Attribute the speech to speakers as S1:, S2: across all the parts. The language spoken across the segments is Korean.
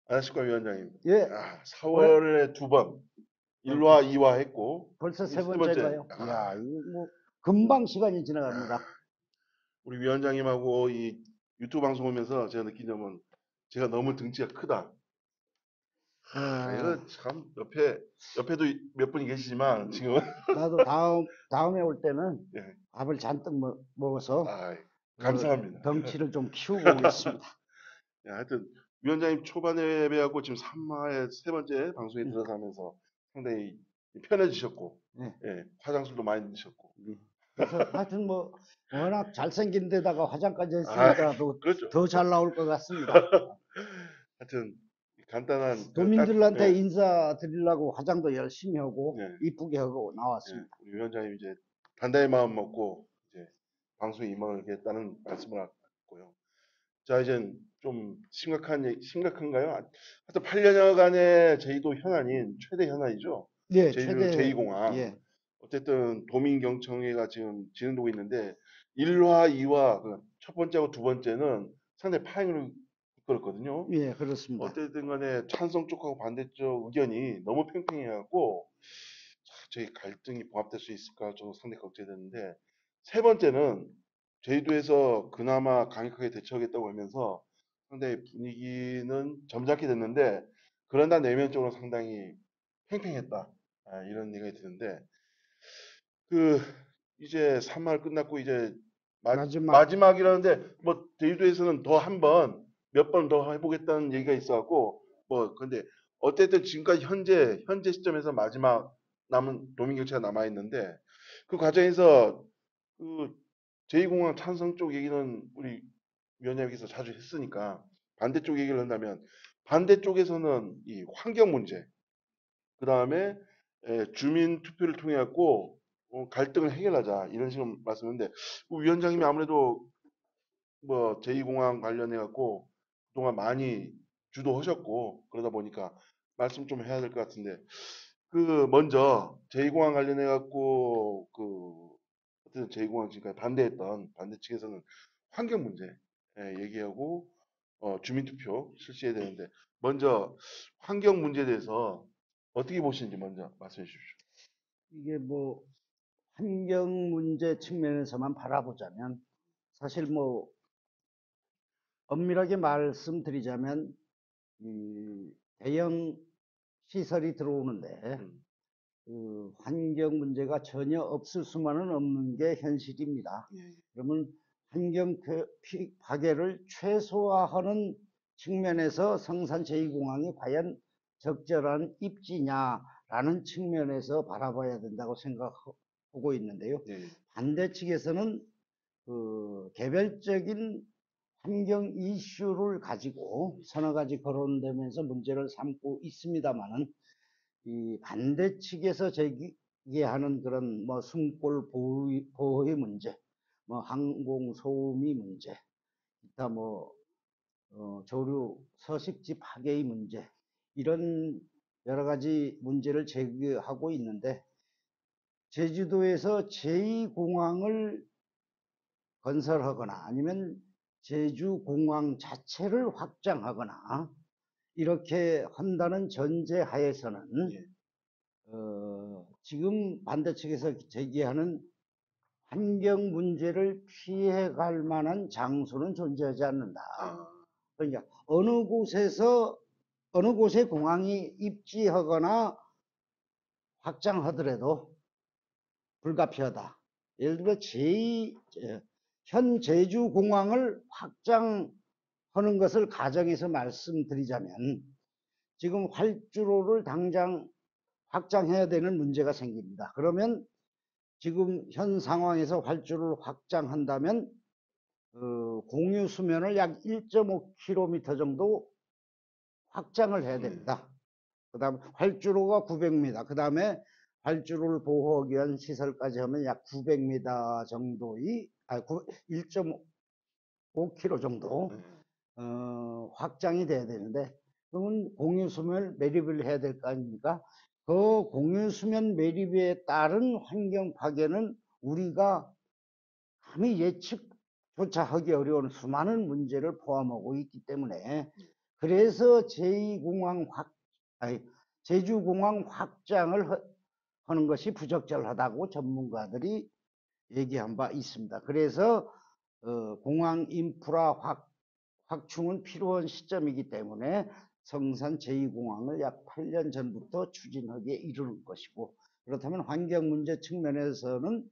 S1: 안식과 위원장님.
S2: 예,
S1: 아, 4월에 2번 1화, 2화 했고
S2: 벌써 세
S1: 세
S2: 번째인가요?
S1: 번째.
S2: 이야, 이거 뭐 금방 시간이 지나갑니다.
S1: 우리 위원장님하고 이 유튜브 방송 오면서 제가 느낀 점은 제가 너무 등치가 크다. 이거 참 옆에도 몇 분이 계시지만 지금은
S2: 나도 다음에 올 때는
S1: 예.
S2: 밥을 잔뜩 먹어서
S1: 아, 감사합니다.
S2: 덩치를 좀 키우고 오겠습니다.
S1: 야, 하여튼 위원장님 초반에 뵈갖고 지금 3화의 세 번째 방송에 들어서 하면서 상당히 편해지셨고
S2: 네.
S1: 예, 화장술도 많이 드셨고
S2: 그래서 하여튼 뭐 워낙 잘생긴 데다가 화장까지
S1: 아,
S2: 했으니까
S1: 그렇죠.
S2: 더 잘 나올 것 같습니다.
S1: 하여튼 간단한
S2: 도민들한테
S1: 예,
S2: 인사드리려고 화장도 열심히 하고
S1: 예,
S2: 이쁘게 하고
S1: 예,
S2: 나왔습니다.
S1: 우리 위원장님 이제 단단히 마음 먹고 이제 방송에 임하겠다는 말씀을 하고요. 자, 이젠 좀 심각한가요? 하여튼 8년여간의 제주도 현안인 최대 현안이죠.
S2: 예,
S1: 제주
S2: 최대
S1: 제2공항.
S2: 예,
S1: 어쨌든 도민경청회가 지금 진행되고 있는데 1화, 2화, 첫 번째하고 두 번째는 상당히 파행을 이끌었거든요.
S2: 예, 그렇습니다.
S1: 어쨌든 간에 찬성 쪽하고 반대쪽 의견이 너무 팽팽해갖고 저희 갈등이 봉합될 수 있을까 좀 상당히 걱정되는데 세 번째는 제주도에서 그나마 강력하게 대처하겠다고 하면서 상당히 분위기는 점잖게 됐는데 그러나 내면적으로 상당히 팽팽했다. 이런 얘기가 드는데 그 이제 3말 끝났고 이제
S2: 마지막
S1: 마지막이라는데 뭐 제주도에서는 더 한 번 몇 번 더 해보겠다는 얘기가 있어갖고 뭐 근데 어쨌든 지금까지 현재 시점에서 마지막 남은 도민경찰가 남아 있는데 그 과정에서 그 제2공항 찬성 쪽 얘기는 우리 위원장님께서 자주 했으니까 반대쪽 얘기를 한다면 반대쪽에서는 이 환경 문제 그 다음에 주민 투표를 통해 갖고 갈등을 해결하자 이런 식으로 말씀했는데 위원장님이 아무래도 뭐 제2공항 관련해 갖고 그동안 많이 주도하셨고 그러다 보니까 말씀 좀 해야 될 것 같은데 그 먼저 제2공항 관련해 갖고 그 어쨌든 제2공항 지금까지 반대했던 반대 측에서는 환경 문제 얘기하고 주민투표 실시해야 되는데 먼저 환경 문제에 대해서 어떻게 보시는지 먼저 말씀해 주십시오.
S2: 이게 뭐 환경 문제 측면에서만 바라보자면 사실 뭐 엄밀하게 말씀드리자면 이 대형 시설이 들어오는데 그 환경 문제가 전혀 없을 수만은 없는 게 현실입니다. 그러면 환경 파괴를 최소화하는 측면에서 성산 제2공항이 과연 적절한 입지냐라는 측면에서 바라봐야 된다고 생각하고 있는데요. 반대 측에서는 그 개별적인 환경 이슈를 가지고 서너 가지 거론되면서 문제를 삼고 있습니다만은 이 반대 측에서 제기하는 그런 뭐 숨골 보호의 문제, 뭐 항공 소음이 문제, 기타 뭐 조류 서식지 파괴의 문제 이런 여러 가지 문제를 제기하고 있는데 제주도에서 제2공항을 건설하거나 아니면 제주공항 자체를 확장하거나 이렇게 한다는 전제 하에서는 지금 반대 측에서 제기하는 환경 문제를 피해갈 만한 장소는 존재하지 않는다. 그러니까 어느 곳에 공항이 입지하거나 확장하더라도 불가피하다. 예를 들어 현 제주공항을 확장하는 것을 가정해서 말씀드리자면 지금 활주로를 당장 확장해야 되는 문제가 생깁니다. 그러면 지금 현 상황에서 활주로를 확장한다면 공유 수면을 약 1.5km 정도 확장을 해야 됩니다. 그 다음 활주로가 900m, 그 다음에 활주로를 보호하기 위한 시설까지 하면 약 900m 정도의 1.5km 정도 확장이 돼야 되는데 그러면 공유수면을 매립을 해야 될 거 아닙니까? 그 공유수면 매립에 따른 환경 파괴는 우리가 감히 예측조차 하기 어려운 수많은 문제를 포함하고 있기 때문에 그래서 제주공항 확장을 하는 것이 부적절하다고 전문가들이 얘기한 바 있습니다. 그래서 공항 인프라 확충은 필요한 시점이기 때문에 성산 제2공항을 약 8년 전부터 추진하기에 이르는 것이고, 그렇다면 환경 문제 측면에서는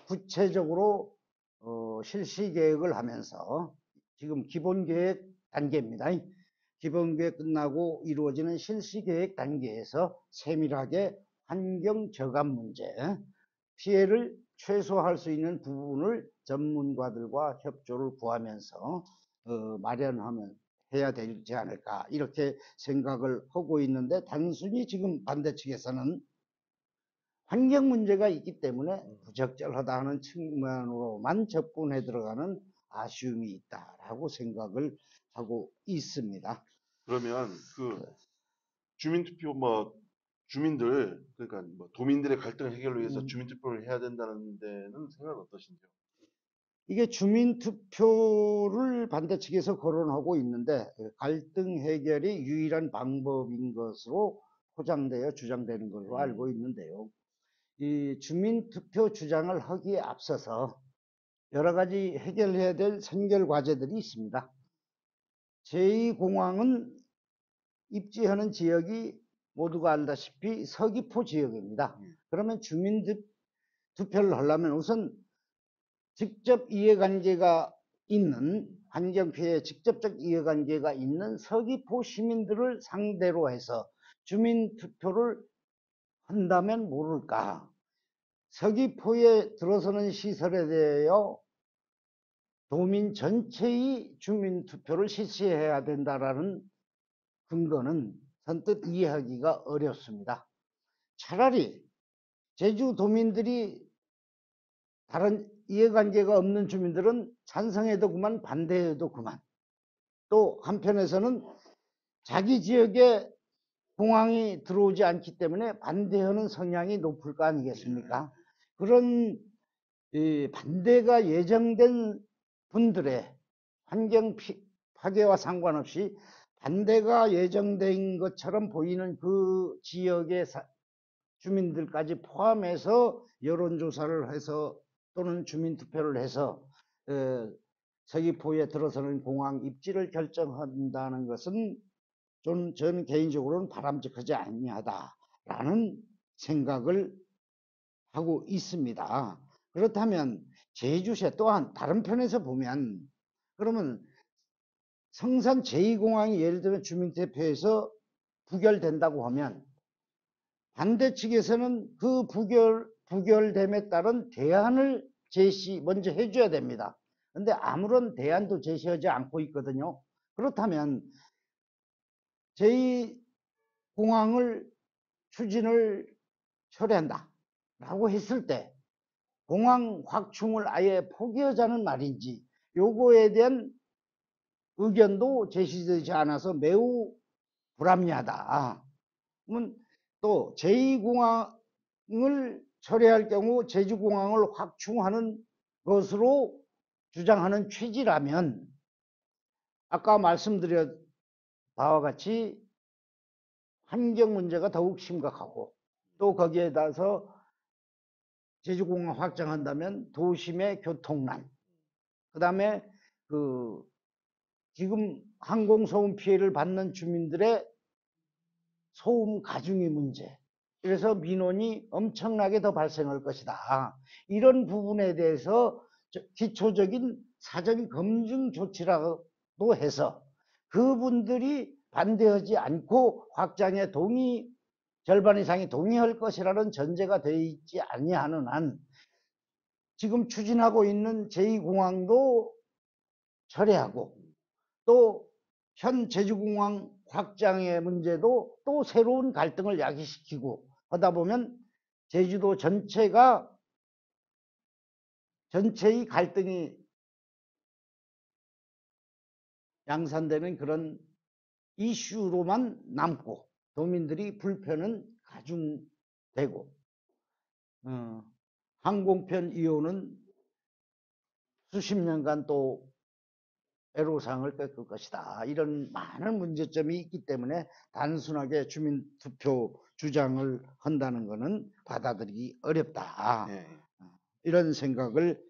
S2: 구체적으로 실시 계획을 하면서 지금 기본 계획 단계입니다. 기본 계획 끝나고 이루어지는 실시 계획 단계에서 세밀하게 환경 저감 문제, 피해를 최소화할 수 있는 부분을 전문가들과 협조를 구하면서 마련하면 해야 되지 않을까, 이렇게 생각을 하고 있는데, 단순히 지금 반대 측에서는 환경 문제가 있기 때문에 부적절하다 하는 측면으로만 접근해 들어가는 아쉬움이 있다라고 생각을 하고 있습니다.
S1: 그러면 그 주민투표 주민들, 그러니까 도민들의 갈등 해결을 위해서 주민투표를 해야 된다는 데는 생각은 어떠신지요?
S2: 이게 주민투표를 반대 측에서 거론하고 있는데, 갈등 해결이 유일한 방법인 것으로 포장되어 주장되는 걸로 알고 있는데요. 이 주민투표 주장을 하기에 앞서서 여러 가지 해결해야 될 선결 과제들이 있습니다. 제2공항은 입지하는 지역이 모두가 알다시피 서귀포 지역입니다. 그러면 주민투표를 하려면 우선 직접 이해관계가 있는, 환경피해에 직접적 이해관계가 있는 서귀포 시민들을 상대로 해서 주민투표를 한다면 모를까, 서귀포에 들어서는 시설에 대하여 도민 전체의 주민투표를 실시해야 된다라는 근거는 선뜻 이해하기가 어렵습니다. 차라리 제주도민들이, 다른 이해관계가 없는 주민들은 찬성해도 그만 반대해도 그만, 또 한편에서는 자기 지역에 공항이 들어오지 않기 때문에 반대하는 성향이 높을 거 아니겠습니까? 그런 반대가 예정된 분들의 환경 파괴와 상관없이 반대가 예정된 것처럼 보이는 그 지역의 주민들까지 포함해서 여론조사를 해서 또는 주민투표를 해서 서귀포에 들어서는 공항 입지를 결정한다는 것은 저는 개인적으로는 바람직하지 아니하다라는 생각을 하고 있습니다. 그렇다면 제주시 또한 다른 편에서 보면, 그러면 성산 제2공항이 예를 들면 주민투표에서 부결된다고 하면 반대 측에서는 그 부결됨에 따른 대안을 먼저 해줘야 됩니다. 그런데 아무런 대안도 제시하지 않고 있거든요. 그렇다면 제2공항을 추진을 철회한다 라고 했을 때 공항 확충을 아예 포기하자는 말인지, 요거에 대한 의견도 제시되지 않아서 매우 불합리하다. 그러면 또 제2공항을 철회할 경우 제주공항을 확충하는 것으로 주장하는 취지라면, 아까 말씀드린 바와 같이 환경 문제가 더욱 심각하고, 또 거기에 따라서 제주공항 확장한다면 도심의 교통난, 그 다음에 지금 항공소음 피해를 받는 주민들의 소음 가중의 문제, 그래서 민원이 엄청나게 더 발생할 것이다. 이런 부분에 대해서 기초적인 사전 검증 조치라고 해서 그분들이 반대하지 않고 확장에 절반 이상이 동의할 것이라는 전제가 되어 있지 아니하는 한 지금 추진하고 있는 제2공항도 철회하고, 또 현 제주공항 확장의 문제도 또 새로운 갈등을 야기시키고 하다 보면 제주도 전체의 갈등이 양산되는 그런 이슈로만 남고, 도민들이 불편은 가중되고, 항공편 이용은 수십 년간 또 애로사항을 꺾을 것이다. 이런 많은 문제점이 있기 때문에 단순하게 주민투표 주장을 한다는 것은 받아들이기 어렵다.
S1: 예,
S2: 이런 생각을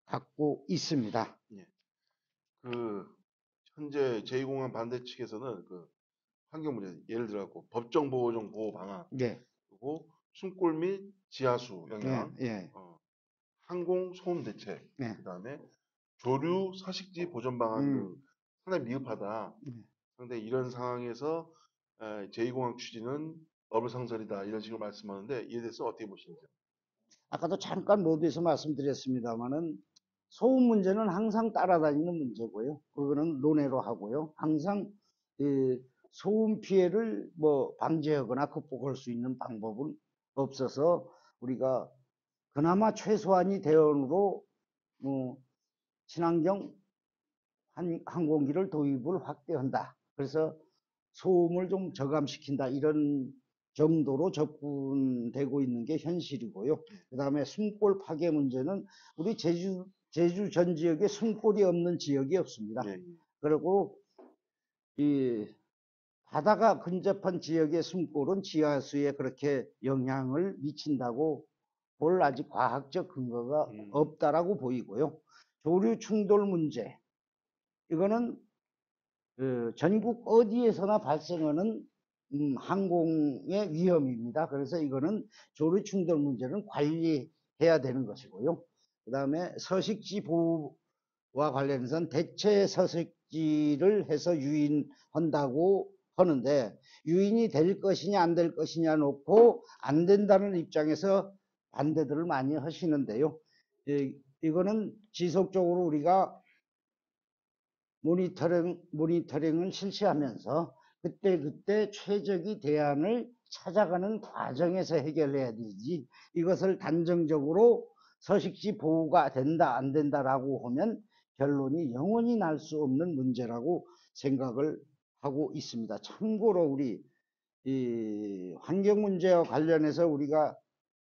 S2: 갖고 있습니다.
S1: 예. 그 현재 제2공항 반대 측에서는 그 환경 문제, 예를 들어 법정 보호종 보호 방안,
S2: 예,
S1: 그리고 숨골 및 지하수
S2: 예,
S1: 영향,
S2: 예,
S1: 항공 소음 대책,
S2: 예.
S1: 그다음에 조류 서식지 보전 방안 등 상당히 미흡하다. 상당히 이런 상황에서 제2공항 추진은 어불성설이다 이런 식으로 말씀하는데 이에 대해서 어떻게 보시는지요?
S2: 아까도 잠깐 모두에서 말씀드렸습니다만은 소음 문제는 항상 따라다니는 문제고요. 그거는 논외로 하고요. 항상 이 소음 피해를 뭐 방지하거나 극복할 수 있는 방법은 없어서 우리가 그나마 최소한의 대안으로 뭐 친환경 항공기를 도입을 확대한다. 그래서 소음을 좀 저감시킨다. 이런 정도로 접근되고 있는 게 현실이고요. 그 다음에 숨골 파괴 문제는 우리 제주 전 지역에 숨골이 없는 지역이 없습니다.
S1: 예,
S2: 그리고 이 바다가 근접한 지역의 숨골은 지하수에 그렇게 영향을 미친다고 볼 아직 과학적 근거가 없다라고 보이고요. 조류 충돌 문제, 이거는 전국 어디에서나 발생하는 항공의 위험입니다. 그래서 이거는 조류 충돌 문제는 관리해야 되는 것이고요. 그 다음에 서식지 보호와 관련해서는 대체 서식지를 해서 유인한다고 하는데 유인이 될 것이냐 안 될 것이냐 놓고 안 된다는 입장에서 반대들을 많이 하시는데요. 이거는 지속적으로 우리가 모니터링을 실시하면서 그때그때 최적의 대안을 찾아가는 과정에서 해결해야 되지, 이것을 단정적으로 서식지 보호가 된다 안 된다라고 하면 결론이 영원히 날 수 없는 문제라고 생각을 하고 있습니다. 참고로 우리 이 환경 문제와 관련해서 우리가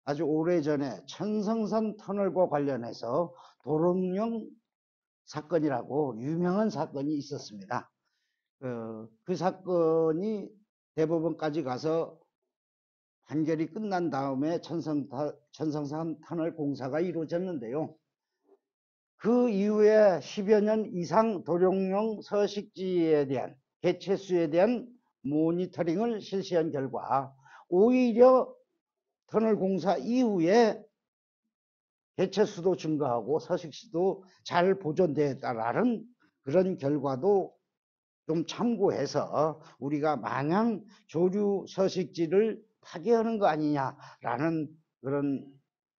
S2: 아주 오래전에 천성선 터널과 관련해서 도롱뇽 사건이라고 유명한 사건이 있었습니다. 그 사건이 대법원까지 가서 판결이 끝난 다음에 천성산 터널 공사가 이루어졌는데요. 그 이후에 10여 년 이상 도룡뇽 서식지에 대한 개체수에 대한 모니터링을 실시한 결과 오히려 터널 공사 이후에 개체수도 증가하고 서식지도 잘 보존되었다라는 그런 결과도 좀 참고해서 우리가 마냥 조류 서식지를 파괴하는 거 아니냐라는 그런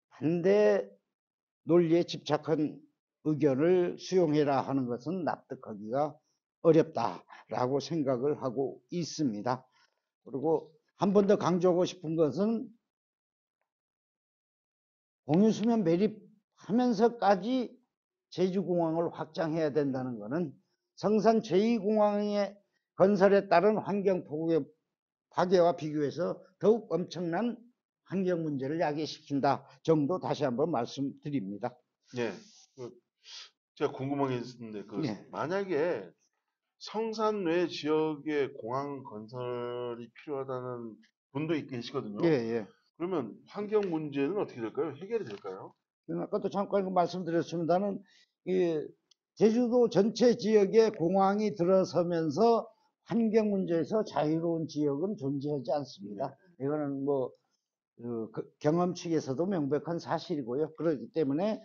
S2: 반대 논리에 집착한 의견을 수용해라 하는 것은 납득하기가 어렵다라고 생각을 하고 있습니다. 그리고 한 번 더 강조하고 싶은 것은 공유수면 매립하면서까지 제주공항을 확장해야 된다는 것은 성산 제2공항의 건설에 따른 환경 파괴와 비교해서 더욱 엄청난 환경 문제를 야기시킨다 정도 다시 한번 말씀드립니다.
S1: 예. 제가 궁금한 게 있는데
S2: 예.
S1: 만약에 성산 외 지역에 공항 건설이 필요하다는 분도 계시거든요.
S2: 예.
S1: 그러면 환경 문제는 어떻게 될까요? 해결이 될까요?
S2: 아까도 잠깐 말씀드렸습니다는 이 제주도 전체 지역에 공항이 들어서면서 환경 문제에서 자유로운 지역은 존재하지 않습니다. 이거는 뭐 경험칙에서도 명백한 사실이고요. 그렇기 때문에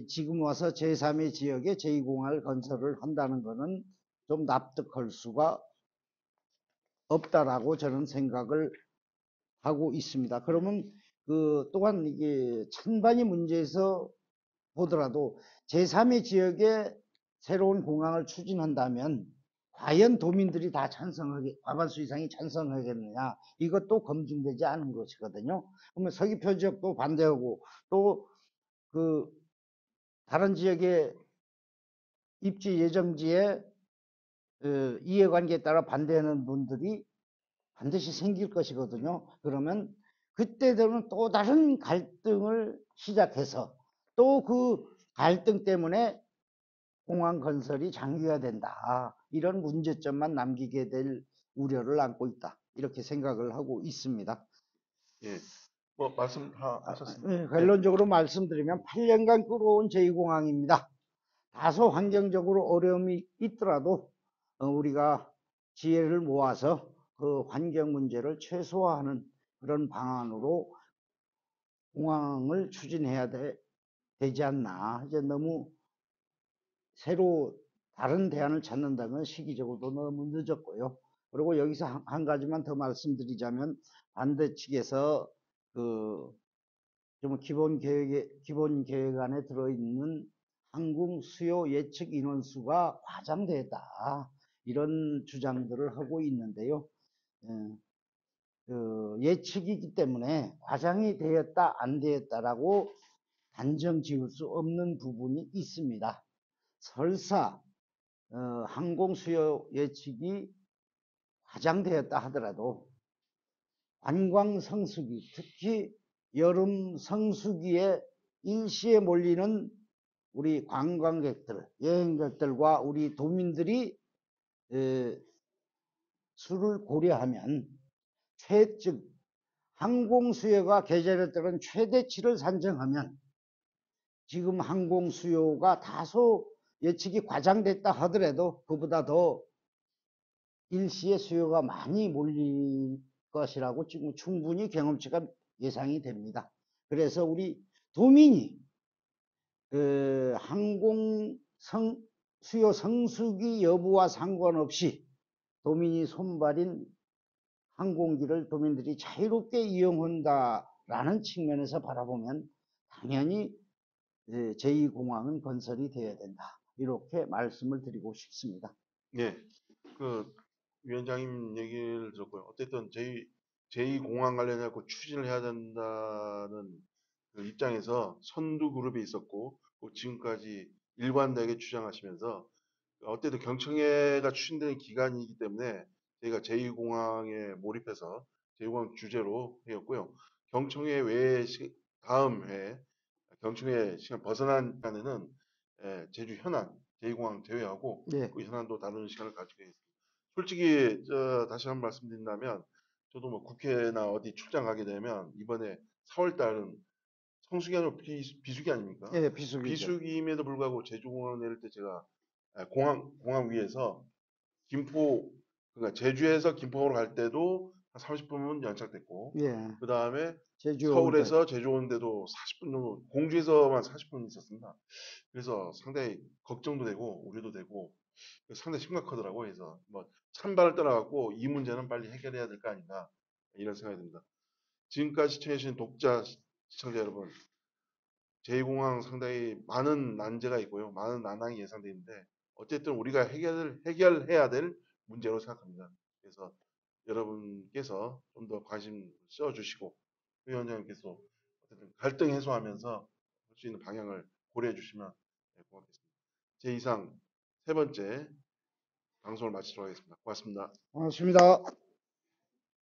S2: 지금 와서 제3의 지역에 제2공항을 건설을 한다는 것은 좀 납득할 수가 없다라고 저는 생각을 하고 있습니다. 그러면 또한 이게 찬반이 문제에서 보더라도 제3의 지역에 새로운 공항을 추진한다면 과연 도민들이 다 과반수 이상이 찬성하겠느냐, 이것도 검증되지 않은 것이거든요. 그러면 서귀포 지역도 반대하고 또 다른 지역의 입지 예정지에 이해관계에 따라 반대하는 분들이 반드시 생길 것이거든요. 그러면 그때 되면 또 다른 갈등을 시작해서 또 그 갈등 때문에 공항 건설이 장기화된다. 이런 문제점만 남기게 될 우려를 안고 있다. 이렇게 생각을 하고 있습니다.
S1: 예. 뭐 말씀 다 하셨습니다. 네.
S2: 결론적으로 말씀드리면 8년간 끌어온 제2공항입니다. 다소 환경적으로 어려움이 있더라도 우리가 지혜를 모아서 그 환경 문제를 최소화하는 그런 방안으로 공항을 추진해야 되지 않나. 이제 너무 새로 다른 대안을 찾는다는 건 시기적으로도 너무 늦었고요. 그리고 여기서 한 가지만 더 말씀드리자면 반대 측에서 좀 기본 계획안에 들어있는 항공 수요 예측 인원수가 과장되었다. 이런 주장들을 하고 있는데요. 예측이기 때문에 과장이 되었다 안 되었다라고 단정 지을 수 없는 부분이 있습니다. 설사 항공 수요 예측이 과장되었다 하더라도 관광 성수기, 특히 여름 성수기에 일시에 몰리는 우리 관광객들, 여행객들과 우리 도민들이 수를 고려하면 즉 항공 수요가 계절에 따른 최대치를 산정하면 지금 항공 수요가 다소 예측이 과장됐다 하더라도 그보다 더 일시에 수요가 많이 몰릴 것이라고 지금 충분히 경험치가 예상이 됩니다. 그래서 우리 도민이 항공 수요 성수기 여부와 상관없이 도민이 손발인 항공기를 도민들이 자유롭게 이용한다라는 측면에서 바라보면 당연히 제2공항은 건설이 되어야 된다. 이렇게 말씀을 드리고 싶습니다.
S1: 예. 그 위원장님 얘기를 들었고요. 어쨌든 제2공항 관련해서 추진을 해야 된다는 그 입장에서 선두그룹에 있었고 지금까지 일관되게 주장하시면서 어쨌든 경청회가 추진되는 기간이기 때문에 저희가 제2공항에 몰입해서 제2공항 주제로 해왔고요. 경청회 외에 다음 회 경청회 시간 벗어난 시간에는 제주 현안 제2공항 제외하고
S2: 네.
S1: 그 현안도 다루는 시간을 가지겠습니다. 솔직히 다시 한번 말씀드린다면 저도 뭐 국회나 어디 출장 가게 되면 이번에 4월 달은 성수기 아니고 비수기 아닙니까?
S2: 예, 비수기죠.
S1: 비수기임에도 불구하고 제주공항 내릴 때 제가 공항 위에서 김포 그러니까 제주에서 김포로 갈 때도 한 30분 연착됐고
S2: 예,
S1: 그 다음에
S2: 제주 올 때.
S1: 서울에서 제주 오는데도 40분 정도 공주에서만 40분 있었습니다. 그래서 상당히 걱정도 되고 우려도 되고 상당히 심각하더라고요. 그래서 뭐 찬반을 떠나갖고 이 문제는 빨리 해결해야 될 거 아닌가 이런 생각이 듭니다. 지금까지 시청해주신 독자 시청자 여러분, 제2공항 상당히 많은 난제가 있고요, 많은 난항이 예상되어 있는데 어쨌든 우리가 해결해야 될 문제로 생각합니다. 그래서 여러분께서 좀 더 관심 써주시고 위원장님께서 어쨌든 갈등 해소하면서 할 수 있는 방향을 고려해 주시면 고맙겠습니다. 제 이상 세 번째 방송을 마치도록 하겠습니다. 고맙습니다.
S2: 고맙습니다.